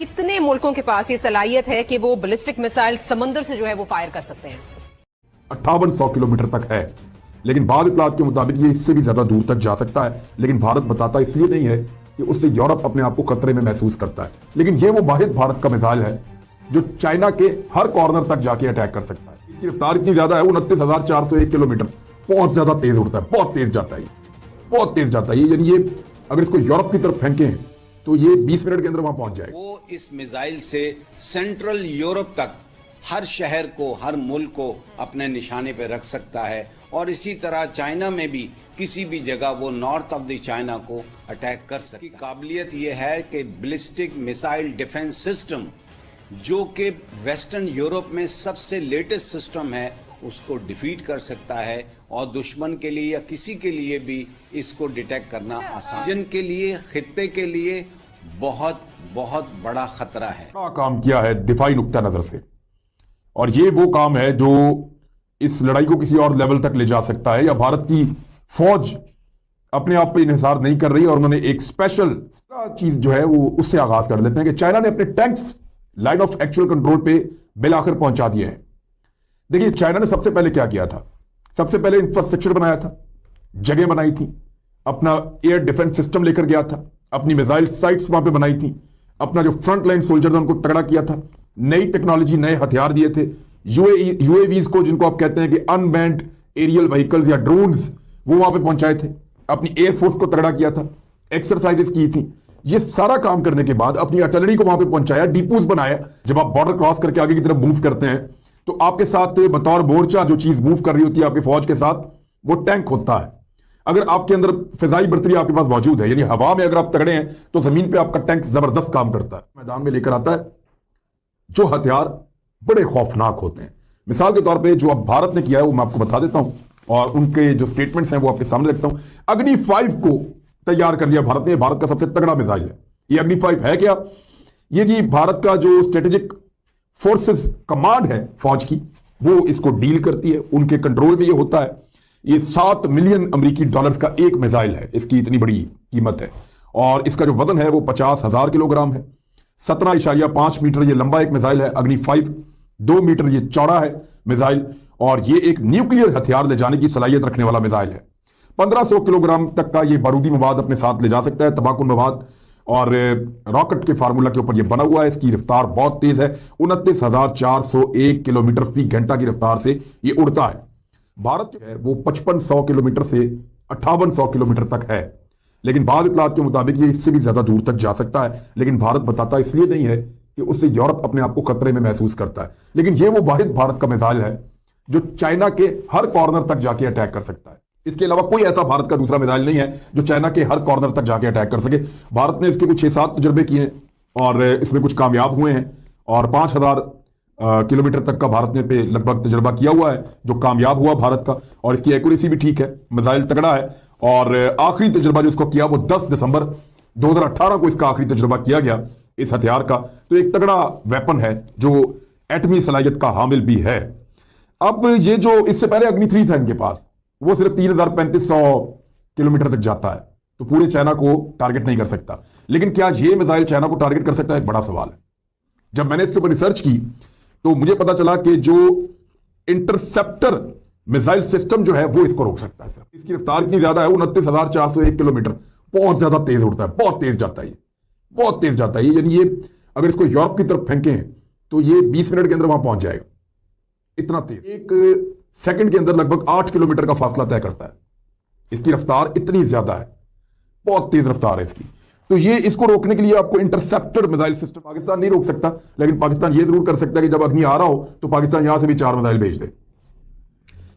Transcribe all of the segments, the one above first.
कितने मुल्कों के पास ये सलाहियत है कि वो बैलिस्टिक मिसाइल समंदर से जो है वो फायर कर सकते हैं? 5800 किलोमीटर तक है, लेकिन बाद इतलात के मुताबिक ये इससे भी ज्यादा दूर तक जा सकता है। लेकिन भारत बताता इसलिए नहीं है कि उससे यूरोप अपने आप को खतरे में महसूस करता है। लेकिन ये वो वाहिद भारत का मिसाइल है जो चाइना के हर कॉर्नर तक जाके अटैक कर सकता है। इसकी रफ्तार इतनी ज्यादा है, 29,401 किलोमीटर, बहुत ज्यादा तेज उड़ता है, बहुत तेज जाता है, बहुत तेज जाता है। यानी ये अगर इसको यूरोप की तरफ फेंके तो ये 20 मिनट के अंदर वहां पहुंच जाएगा। वो इस मिसाइल से सेंट्रल यूरोप तक हर शहर को, हर मुल्क को अपने निशाने पे रख सकता है। और इसी तरह चाइना में भी किसी भी जगह वो नॉर्थ ऑफ द चाइना को अटैक कर सकती है। काबिलियत ये है कि बैलिस्टिक मिसाइल डिफेंस सिस्टम, जो कि वेस्टर्न यूरोप में सबसे लेटेस्ट सिस्टम है, उसको डिफीट कर सकता है। और दुश्मन के लिए या किसी के लिए भी इसको डिटेक्ट करना आसान, जिनके लिए, खित्ते के लिए बहुत बहुत बड़ा खतरा है। बड़ा काम किया है दिफाई नुक्ता नजर से, और ये वो काम है जो इस लड़ाई को किसी और लेवल तक ले जा सकता है। या भारत की फौज अपने आप पे इन्हिसार नहीं कर रही, और उन्होंने एक स्पेशल चीज जो है वो उससे आगाज कर लेते हैं कि चाइना ने अपने tanks line of actual control पे बिल आखिर पहुंचा दिए हैं। देखिए, चाइना ने सबसे पहले क्या किया था? सबसे पहले इंफ्रास्ट्रक्चर बनाया था, जगह बनाई थी, अपना एयर डिफेंस सिस्टम लेकर गया था, अपनी मिसाइल साइट्स वहां पे बनाई थी, अपना जो फ्रंट लाइन सोल्जर था उनको तगड़ा किया था, नई टेक्नोलॉजी, नए हथियार दिए थे, यूएवीज को, जिनको आप कहते हैं कि अनमैन्ड एरियल व्हीकल्स या ड्रोन्स, वो वहां पे पहुंचाए थे, अपनी एयरफोर्स को तगड़ा किया था, एक्सरसाइजेस की थी। ये सारा काम करने के बाद अपनी आर्टिलरी को वहां पे पहुंचाया, डिपोज बनाया। जब आप बॉर्डर क्रॉस करके आगे की तरफ मूव करते हैं तो आपके साथ बतौर मोर्चा जो चीज मूव कर रही होती है आपकी फौज के साथ, वो टैंक होता है। अगर आपके अंदर फिजाई बर्तरी आपके पास मौजूद है, यानी हवा में अगर आप तगड़े हैं, तो जमीन पे आपका टैंक जबरदस्त काम करता है, मैदान में लेकर आता है जो हथियार बड़े खौफनाक होते हैं। मिसाल के तौर पे जो अब भारत ने किया है वो मैं आपको बता देता हूं, और उनके जो स्टेटमेंट्स हैं वो आपके सामने रखता हूं। अग्नि 5 को तैयार कर लिया भारत ने। भारत का सबसे तगड़ा मिसाइल है ये। अग्नि 5 है क्या? ये जी भारत का जो स्ट्रेटेजिक फोर्सेस कमांड है फौज की, वो इसको डील करती है, उनके कंट्रोल में ये होता है। ये 7 मिलियन अमेरिकी डॉलर्स का एक मिसाइल है, इसकी इतनी बड़ी कीमत है, और इसका जो वजन है वो 50,000 किलोग्राम है। 17.5 मीटर ये लंबा एक मिसाइल है अग्नि 5, 2 मीटर ये चौड़ा है मिसाइल, और ये एक न्यूक्लियर हथियार ले जाने की सलाहियत रखने वाला मिसाइल है। 1500 किलोग्राम तक का ये बारूदी मवाद अपने साथ ले जा सकता है, तबाकुन मवाद, और रॉकेट के फार्मूला के ऊपर ये बना हुआ है। इसकी रफ्तार बहुत तेज है, 29,401 किलोमीटर फी घंटा की रफ्तार से ये उड़ता है। भारत जो है वो 5500 किलोमीटर से 5800 किलोमीटर तक है, लेकिन बाद इतलात के मुताबिक ये इससे भी ज्यादा दूर तक जा सकता है। लेकिन भारत बताता इसलिए नहीं है कि उससे यूरोप अपने आप को खतरे में महसूस करता है। लेकिन ये वो वाहिद भारत का मिसाइल है जो चाइना के हर कॉर्नर तक जाके अटैक कर सकता है। इसके अलावा कोई ऐसा भारत का दूसरा मिसाइल नहीं है जो चाइना के हर कॉर्नर तक जाके अटैक कर सके। भारत ने इसके कुछ 6-7 तजुर्बे किए हैं और इसमें कुछ कामयाब हुए हैं, और 5,000 किलोमीटर तक का भारत ने पे लगभग तजुर्बा किया हुआ है जो कामयाब हुआ भारत का, और इसकी एक्यूरेसी भी ठीक है, मिसाइल तगड़ा है। और आखिरी तजुर्बा जो इसको किया वो 10 दिसंबर 2018 को इसका आखिरी तजुर्बा किया गया इस हथियार का। तो एक तगड़ा वेपन है जो एटमी सलाहियत का हामिल भी है। अब ये जो इससे पहले अग्नि 3 था इनके पास, वो सिर्फ 3,3500 किलोमीटर तक जाता है, तो पूरे चाइना को टारगेट नहीं कर सकता। लेकिन क्या ये मिसाइल चाइना को टारगेट कर सकता है? एक बड़ा सवाल है। जब मैंने इसके ऊपर रिसर्च की तो मुझे पता चला कि जो इंटरसेप्टर मिसाइल सिस्टम जो है वो इसको रोक सकता है। इसकी रफ्तार इतनी ज्यादा है, 29,401 किलोमीटर, बहुत ज्यादा तेज उड़ता है, बहुत तेज जाता है, बहुत तेज जाता है। यानी ये अगर इसको यूरोप की तरफ फेंके तो ये 20 मिनट के अंदर वहां पहुंच जाएगा, इतना तेज। एक सेकंड के अंदर लगभग 8 किलोमीटर का फासला तय करता है। इसकी रफ्तार इतनी ज्यादा है, बहुत तेज रफ्तार है इसकी। तो ये इसको रोकने के लिए आपको इंटरसेप्टर मिसाइल सिस्टम पाकिस्तान नहीं रोक सकता, लेकिन पाकिस्तान ये जरूर कर सकता है कि जब अग्नि आ रहा हो तो पाकिस्तान यहां से भी 4 मिसाइल भेज दे,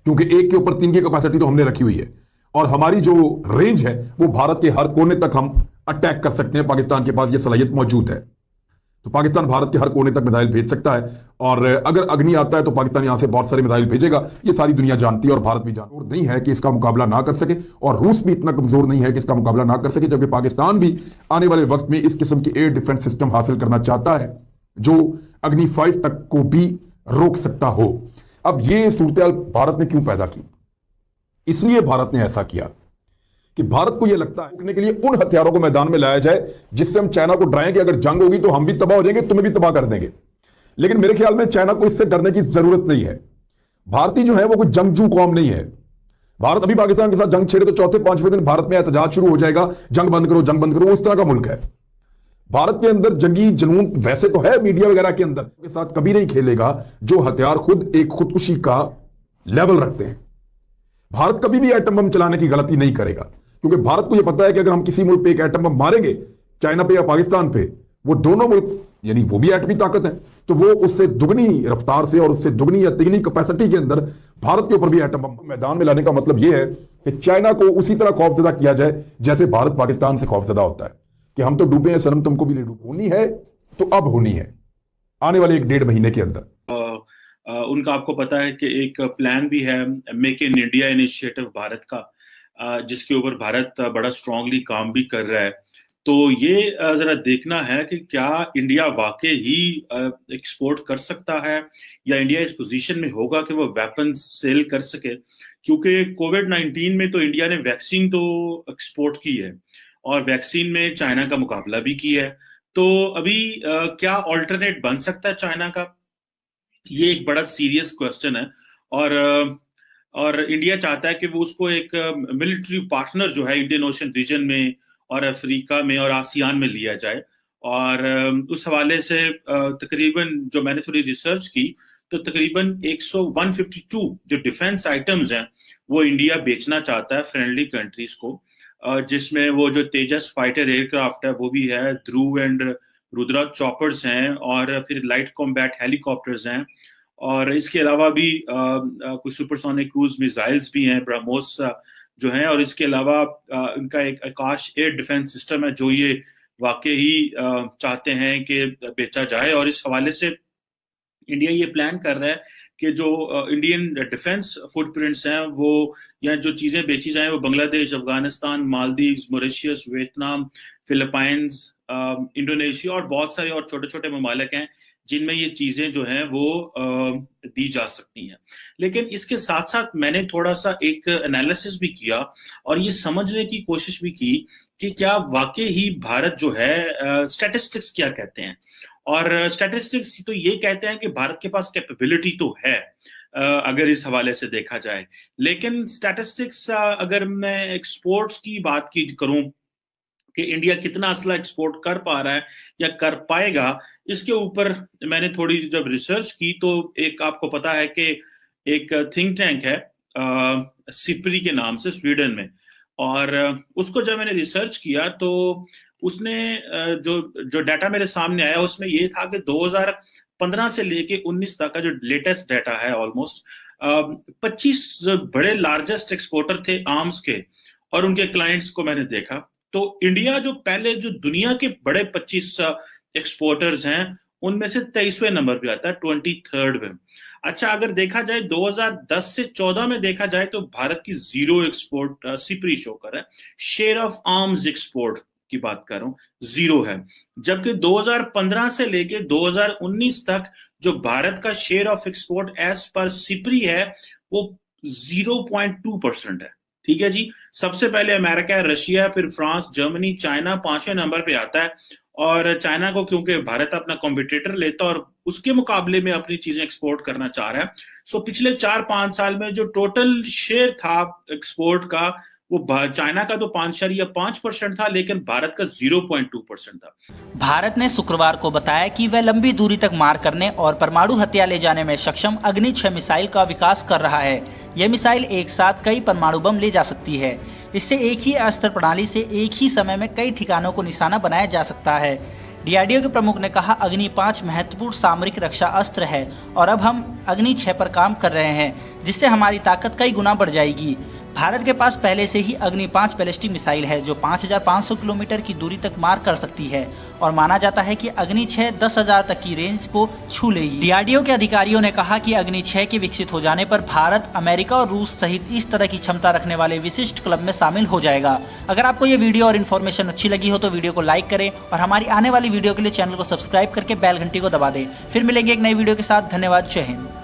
क्योंकि एक के ऊपर 3 की कैपेसिटी तो हमने रखी हुई है, और हमारी जो रेंज है वो भारत के हर कोने तक हम अटैक कर सकते हैं। पाकिस्तान के पास ये सलाहियत मौजूद है, तो पाकिस्तान भारत के हर कोने तक मिसाइल भेज सकता है। और अगर अग्नि आता है तो पाकिस्तान यहां से बहुत सारे मिसाइल भेजेगा। ये सारी दुनिया जानती है और भारत भी जानता नहीं है कि इसका मुकाबला ना कर सके, और रूस भी इतना कमजोर नहीं है कि इसका मुकाबला ना कर सके, जबकि पाकिस्तान भी आने वाले वक्त में इस किस्म के एयर डिफेंस सिस्टम हासिल करना चाहता है जो अग्नि 5 तक को भी रोक सकता हो। अब ये सूरत भारत ने क्यों पैदा की? इसलिए भारत ने ऐसा किया कि भारत को यह लगता है रोकने के लिए उन हथियारों को मैदान में लाया जाए जिससे हम चाइना को डराएं कि अगर जंग होगी तो हम भी तबाह हो जाएंगे, तुम्हें भी तबाह कर देंगे। लेकिन मेरे ख्याल में चाइना को इससे डरने की जरूरत नहीं है। भारतीय जो है वो कोई जंगजू कौम नहीं है। भारत अभी पाकिस्तान के साथ जंग छेड़े तो चौथे पांचवें दिन भारत में एहतजाज शुरू हो जाएगा, जंग बंद करो, जंग बंद करो। वो इस तरह का मुल्क है। भारत के अंदर जंगी जुनून वैसे तो है, मीडिया वगैरह के अंदर के साथ कभी नहीं खेलेगा जो हथियार खुद एक खुदकुशी का लेवल रखते हैं। भारत कभी भी एटम बम चलाने की गलती नहीं करेगा, क्योंकि भारत को यह पता है कि अगर हम किसी मुल्क पे एक एटम बम मारेंगे, चाइना पे या पाकिस्तान पे, वो दोनों मुल्क यानी वो भी एटमी ताकत है, तो वो उससे दुगनी रफ्तार से और उससे दुगनी या तिगनी कैपेसिटी के अंदर भारत के ऊपर भी एटम बम मैदान में लाने का मतलब यह है कि चाइना को उसी तरह खौफजदा किया जाए जैसे भारत पाकिस्तान से खौफजदा होता है कि हम तो डूबे हैं सनम, तुमको भी डूब होनी है, तो अब होनी है आने वाले 1-1.5 महीने के अंदर। उनका आपको पता है कि एक प्लान भी है make in India initiative Bharat का, जिसके ऊपर भारत बड़ा स्ट्रांगली काम भी कर रहा है। तो ये जरा देखना है कि क्या इंडिया वाकई ही एक्सपोर्ट कर सकता है या इंडिया इस पोजीशन में होगा कि वो वेपन सेल कर सके, क्योंकि कोविड-19 में तो इंडिया ने वैक्सीन तो एक्सपोर्ट की है और वैक्सीन में चाइना का मुकाबला भी किया है। तो अभी क्या ऑल्टरनेट बन सकता है चाइना का, ये एक बड़ा सीरियस क्वेश्चन है। और इंडिया चाहता है कि वो उसको एक मिलिट्री पार्टनर जो है इंडियन ओशन रीजन में और अफ्रीका में और आसियान में लिया जाए। और उस हवाले से तकरीबन जो मैंने थोड़ी रिसर्च की तो तकरीबन 152 जो डिफेंस आइटम्स हैं वो इंडिया बेचना चाहता है फ्रेंडली कंट्रीज को, जिसमें वो जो तेजस फाइटर एयरक्राफ्ट है वो भी है, ध्रुव एंड रुद्रा चॉपर्स हैं और फिर लाइट कॉम्बैट हेलीकॉप्टर्स हैं, और इसके अलावा भी कुछ सुपरसोनिक क्रूज मिसाइल्स भी हैं, ब्रह्मोस जो हैं, और इसके अलावा इनका एक आकाश एयर डिफेंस सिस्टम है जो ये वाकई ही चाहते हैं कि बेचा जाए। और इस हवाले से इंडिया ये प्लान कर रहा है कि जो इंडियन डिफेंस फुटप्रिंट्स हैं वो या जो चीजें बेची जाएं वो Bangladesh, Afghanistan, Maldives, Mauritius, Vietnam, Philippines, Indonesia और बहुत सारे और छोटे छोटे ममालिक हैं जिनमें ये चीजें जो हैं वो दी जा सकती हैं। लेकिन इसके साथ साथ मैंने थोड़ा सा एक एनालिसिस भी किया और ये समझने की कोशिश भी की कि क्या वाकई ही भारत जो है, स्टैटिस्टिक्स क्या कहते हैं, और स्टैटिस्टिक्स तो ये कहते हैं कि भारत के पास कैपेबिलिटी तो है अगर इस हवाले से देखा जाए। लेकिन स्टैटिस्टिक्स अगर मैं एक्सपोर्ट्स की बात की करूं कि इंडिया कितना असला एक्सपोर्ट कर पा रहा है या कर पाएगा, इसके ऊपर मैंने थोड़ी जब रिसर्च की तो एक आपको पता है कि एक थिंक टैंक है सिप्री के नाम से स्वीडन में, और उसको जब मैंने रिसर्च किया तो उसने जो डाटा मेरे सामने आया उसमें ये था कि 2015 से लेके 19 तक का जो लेटेस्ट डाटा है ऑलमोस्ट 25 बड़े लार्जेस्ट एक्सपोर्टर थे आर्म्स के और उनके क्लाइंट्स को मैंने देखा। तो इंडिया जो पहले जो दुनिया के बड़े 25 एक्सपोर्टर्स हैं उनमें से 23वें नंबर पे आता है, 23rd में। अच्छा, अगर देखा जाए 2010 से 14 में देखा जाए तो भारत की जीरो एक्सपोर्ट सिपरी शो कर रहा है, शेयर ऑफ आर्म्स एक्सपोर्ट की बात कर रहा हूं, जीरो है। जबकि 2015 से लेके 2019 तक जो भारत का share of export as per Sipri है वो 0.2% है। ठीक है जी, सबसे पहले अमेरिका, रशिया, फिर फ्रांस, जर्मनी, चाइना 5वें नंबर पे आता है। और चाइना को क्योंकि भारत अपना कॉम्पिटिटर लेता और उसके मुकाबले में अपनी चीजें एक्सपोर्ट करना चाह रहा है, सो पिछले 4-5 साल में जो टोटल शेयर था एक्सपोर्ट का वो चाइना का तो 5.5% था, लेकिन भारत का 0.2% था। भारत ने शुक्रवार को बताया कि वह लंबी दूरी तक मार करने और परमाणु हथियार ले जाने में सक्षम अग्नि 6 मिसाइल का विकास कर रहा है। यह मिसाइल एक साथ कई परमाणु बम ले जा सकती है। इससे एक ही अस्त्र प्रणाली से एक ही समय में कई ठिकानों को निशाना बनाया जा सकता है। डीआरडीओ के प्रमुख ने कहा, अग्नि 5 महत्वपूर्ण सामरिक रक्षा अस्त्र है और अब हम अग्नि 6 पर काम कर रहे हैं, जिससे हमारी ताकत कई गुना बढ़ जाएगी। भारत के पास पहले से ही अग्नि 5 बैलिस्टिक मिसाइल है जो 5500 किलोमीटर की दूरी तक मार कर सकती है और माना जाता है कि अग्नि 6 10,000 तक की रेंज को छू लेगी। डीआरडीओ के अधिकारियों ने कहा कि अग्नि 6 के विकसित हो जाने पर भारत, अमेरिका और रूस सहित इस तरह की क्षमता रखने वाले विशिष्ट क्लब में शामिल हो जाएगा। अगर आपको ये वीडियो और इन्फॉर्मेशन अच्छी लगी हो तो वीडियो को लाइक करें और हमारी आने वाली वीडियो के लिए चैनल को सब्सक्राइब करके बेल घंटी को दबा दें। फिर मिलेंगे एक नई वीडियो के साथ। धन्यवाद। जय हिंद।